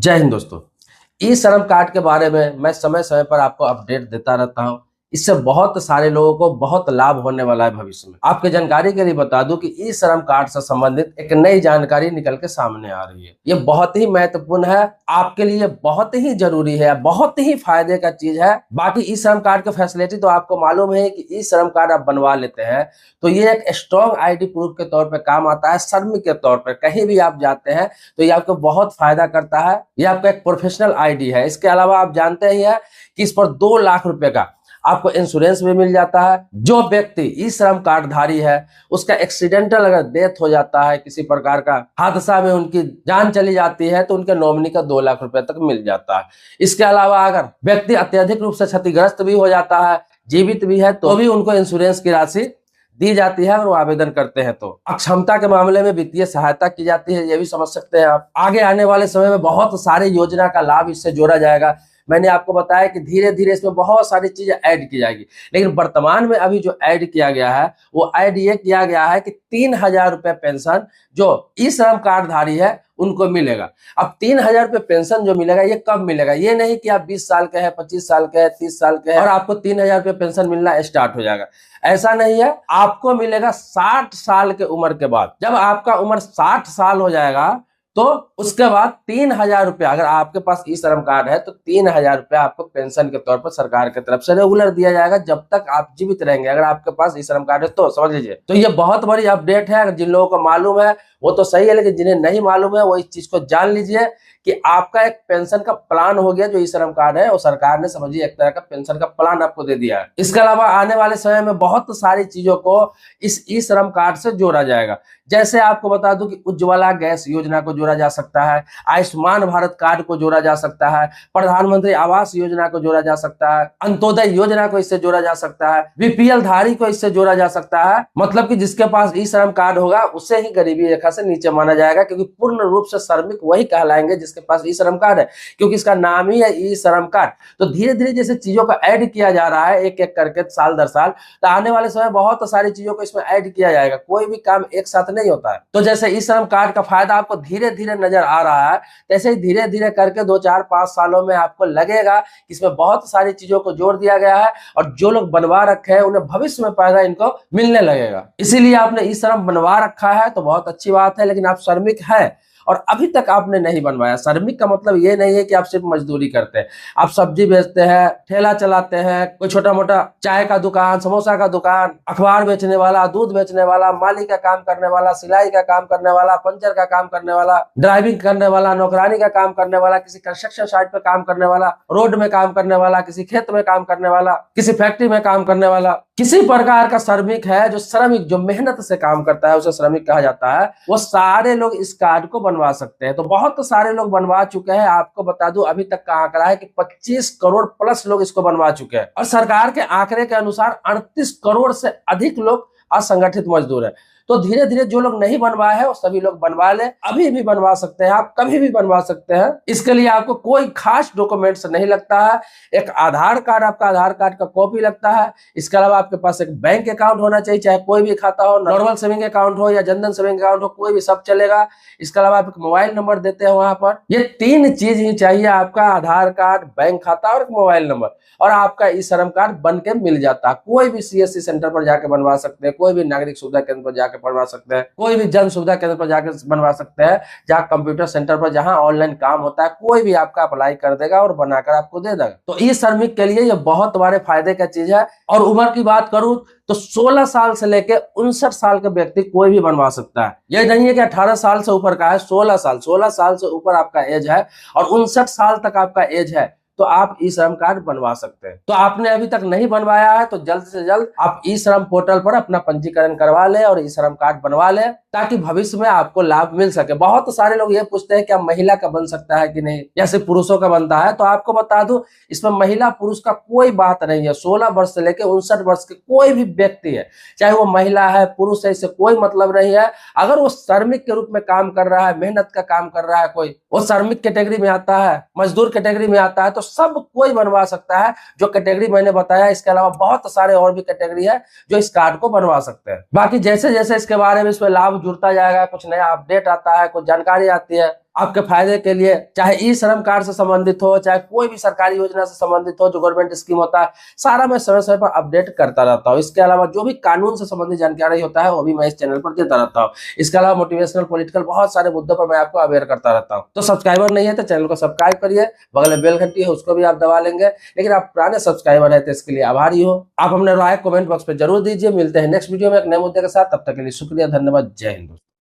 जय हिंद दोस्तों। ई श्रम कार्ड के बारे में मैं समय समय पर आपको अपडेट देता रहता हूं। इससे बहुत सारे लोगों को बहुत लाभ होने वाला है भविष्य में। आपके जानकारी के लिए बता दूं कि ई श्रम कार्ड से संबंधित एक नई जानकारी निकल के सामने आ रही है। ये बहुत ही महत्वपूर्ण है, आपके लिए बहुत ही जरूरी है, बहुत ही फायदे का चीज है। बाकी ई श्रम कार्ड की फैसिलिटी तो आपको मालूम है कि ई श्रम कार्ड आप बनवा लेते हैं तो ये एक स्ट्रॉन्ग आईडी प्रूफ के तौर पर काम आता है। श्रमिक के तौर पर कहीं भी आप जाते हैं तो ये आपको बहुत फायदा करता है। ये आपका एक प्रोफेशनल आईडी है। इसके अलावा आप जानते ही है कि इस पर 2 लाख रुपए का आपको इंश्योरेंस भी मिल जाता है। जो व्यक्ति ई श्रम कार्ड धारी है उसका एक्सीडेंटल अगर डेथ हो जाता है, किसी प्रकार का हादसा में उनकी जान चली जाती है तो उनके नॉमिनी का 2 लाख रुपए तक मिल जाता है। इसके अलावा अगर व्यक्ति अत्यधिक रूप से क्षतिग्रस्त भी हो जाता है, जीवित भी है, तो भी उनको इंश्योरेंस की राशि दी जाती है और वो आवेदन करते हैं तो अक्षमता के मामले में वित्तीय सहायता की जाती है। ये भी समझ सकते हैं आप। आगे आने वाले समय में बहुत सारे योजना का लाभ इससे जोड़ा जाएगा। मैंने आपको बताया कि धीरे धीरे इसमें बहुत सारी चीजें ऐड की जाएगी, लेकिन वर्तमान में अभी जो ऐड किया गया है वो ऐड ये किया गया है कि 3,000 रुपए पेंशन जो ई श्रम कार्ड धारी है उनको मिलेगा। अब 3,000 रुपए पेंशन जो मिलेगा ये कब मिलेगा? ये नहीं कि आप 20 साल के हैं, 25 साल के हैं, 30 साल के हैं और आपको 3,000 रुपए पेंशन मिलना स्टार्ट हो जाएगा। ऐसा नहीं है, आपको मिलेगा 60 साल के उम्र के बाद। जब आपका उम्र 60 साल हो जाएगा तो उसके बाद 3,000 रुपए, अगर आपके पास ई श्रम कार्ड है तो 3,000 रुपए आपको पेंशन के तौर पर सरकार की तरफ से रेगुलर दिया जाएगा जब तक आप जीवित रहेंगे। अगर आपके पास ई श्रम कार्ड है तो समझ लीजिए। तो ये बहुत बड़ी अपडेट है। अगर जिन लोगों को मालूम है वो तो सही है, लेकिन जिन्हें नहीं मालूम है वो इस चीज को जान लीजिए कि आपका एक पेंशन का प्लान हो गया। जो ई श्रम कार्ड है वो सरकार ने समझिए एक तरह का पेंशन का प्लान आपको दे दिया है। इसके अलावा आने वाले समय में बहुत सारी चीजों को इस ई श्रम कार्ड से जोड़ा जाएगा। जैसे आपको बता दूं कि उज्ज्वला गैस योजना को जोड़ा जा सकता है, आयुष्मान भारत कार्ड को जोड़ा जा सकता है, प्रधानमंत्री आवास योजना को जोड़ा जा सकता है, अंत्योदय योजना को इससे जोड़ा जा सकता है, बीपीएल धारी को इससे जोड़ा जा सकता है। मतलब कि जिसके पास ई श्रम कार्ड होगा उसे ही गरीबी रेखा से नीचे माना जाएगा, क्योंकि पूर्ण रूप से श्रमिक वही कहलाएंगे जिसके पास ई श्रम कार्ड है, क्योंकि इसका नाम ही है ई श्रम कार्ड। तो धीरे धीरे जैसे चीजों को ऐड किया जा रहा है एक एक करके साल दर साल, तो आने वाले समय बहुत सारी चीजों को इसमें ऐड किया जाएगा। कोई भी काम एक साथ नहीं होता है। तो जैसे ई श्रम कार्ड का फायदा आपको धीरे धीरे नजर आ रहा है, तैसे ही धीरे धीरे करके 2 4 5 सालों में आपको लगेगा कि इसमें बहुत सारी चीजों को जोड़ दिया गया है और जो लोग बनवा रखे हैं उन्हें भविष्य में फायदा इनको मिलने लगेगा। इसीलिए आपने ई श्रम बनवा रखा है तो बहुत अच्छी बात है, लेकिन आप श्रमिक है और अभी तक आपने नहीं बनवाया। श्रमिक का मतलब ये नहीं है कि आप सिर्फ मजदूरी करते हैं, आप सब्जी बेचते हैं, ठेला चलाते हैं, कोई छोटा मोटा चाय का दुकान, समोसा का दुकान, अखबार बेचने वाला, दूध बेचने वाला, माली का काम करने वाला, सिलाई का काम करने वाला, पंचर का काम करने वाला, ड्राइविंग करने वाला, नौकरानी का काम करने वाला, किसी कंस्ट्रक्शन साइट पे काम करने वाला, रोड में काम करने वाला, किसी खेत में काम करने वाला, किसी फैक्ट्री में काम करने वाला, किसी प्रकार का श्रमिक है जो श्रमिक जो मेहनत से काम करता है उसे श्रमिक कहा जाता है। वो सारे लोग इस कार्ड को बनवा सकते हैं। तो बहुत सारे लोग बनवा चुके हैं। आपको बता दूं अभी तक का आंकड़ा है कि 25 करोड़ प्लस लोग इसको बनवा चुके हैं और सरकार के आंकड़े के अनुसार 38 करोड़ से अधिक लोग असंगठित मजदूर है। तो धीरे धीरे जो लोग नहीं बनवाए हैं वो सभी लोग बनवा ले। अभी भी बनवा सकते हैं, आप कभी भी बनवा सकते हैं। इसके लिए आपको कोई खास डॉक्यूमेंट्स नहीं लगता है। एक आधार कार्ड, आपका आधार कार्ड का कॉपी लगता है। इसके अलावा आपके पास एक बैंक अकाउंट होना चाहिए, चाहे कोई भी खाता हो, नॉर्मल सेविंग अकाउंट हो या जनधन सेविंग अकाउंट हो, कोई भी सब चलेगा। इसके अलावा आप एक मोबाइल नंबर देते हैं वहां पर। ये 3 चीज ही चाहिए, आपका आधार कार्ड, बैंक खाता और एक मोबाइल नंबर, और आपका ई श्रम कार्ड बन के मिल जाता है। कोई भी सीएससी सेंटर पर जाके बनवा सकते हैं, कोई भी नागरिक सुविधा केंद्र पर जाकर बनवा सकते हैं, कोई भी जन सुविधा केंद्र पर जाकर बनवा सकते हैं, जहाँ कंप्यूटर सेंटर पर जहाँ ऑनलाइन काम होता है कोई भी आपका अप्लाई कर देगा और बनाकर आपको दे देगा। तो ई श्रमिक के लिए ये बहुत बड़े फायदे का चीज है। और उम्र की बात करूं तो 16 साल से लेकर 59 साल के व्यक्ति कोई भी बनवा सकता है। यह नहीं है कि 18 साल से ऊपर का है, 16 साल से ऊपर आपका एज है और 59 साल तक आपका एज है तो आप ई श्रम कार्ड बनवा सकते हैं। तो आपने अभी तक नहीं बनवाया है तो जल्द से जल्द आप ई श्रम पोर्टल पर अपना पंजीकरण करवा लें और ई श्रम कार्ड बनवा लें, ताकि भविष्य में आपको लाभ मिल सके। बहुत सारे लोग ये पूछते हैं कि अब महिला का बन सकता है कि नहीं, या सिर्फ पुरुषों का बनता है। तो आपको बता दूं इसमें महिला पुरुष का कोई बात नहीं है। 16 वर्ष से लेकर 59 वर्ष के कोई भी व्यक्ति है, चाहे वो महिला है पुरुष है, इससे कोई मतलब नहीं है। अगर वो श्रमिक के रूप में काम कर रहा है, मेहनत का काम कर रहा है, कोई वो श्रमिक कैटेगरी में आता है, मजदूर कैटेगरी में आता है, तो सब कोई बनवा सकता है। जो कैटेगरी मैंने बताया, इसके अलावा बहुत सारे और भी कैटेगरी है जो इस कार्ड को बनवा सकते हैं। बाकी जैसे जैसे इसके बारे में इसमें लाभ जुड़ता जाएगा, कुछ नया अपडेट आता है, कुछ जानकारी आती है, आपके फायदे के लिए, चाहे ई श्रम कार्ड से संबंधित हो, चाहे कोई भी सरकारी योजना से संबंधित हो, जो गवर्नमेंट स्कीम होता है, सारा मैं समय समय पर अपडेट करता रहता हूँ। इसके अलावा जो भी कानून से संबंधित जानकारी होता है वो भी मैं इस चैनल पर देता रहता हूँ। इसके अलावा मोटिवेशनल, पॉलिटिकल, बहुत सारे मुद्दों पर मैं आपको अवेयर करता रहता हूँ। तो सब्सक्राइबर नहीं है तो चैनल को सब्सक्राइब करिए, बगल में बेल घंटी है उसको भी आप दबा लेंगे। लेकिन आप पुराने सब्सक्राइबर है तो इसके लिए आभारी हो। आप अपने राय कमेंट बॉक्स में जरूर दीजिए। मिलते हैं नेक्स्ट वीडियो में एक नए मुद्दे के साथ, तब तक के लिए शुक्रिया, धन्यवाद, जय हिंद।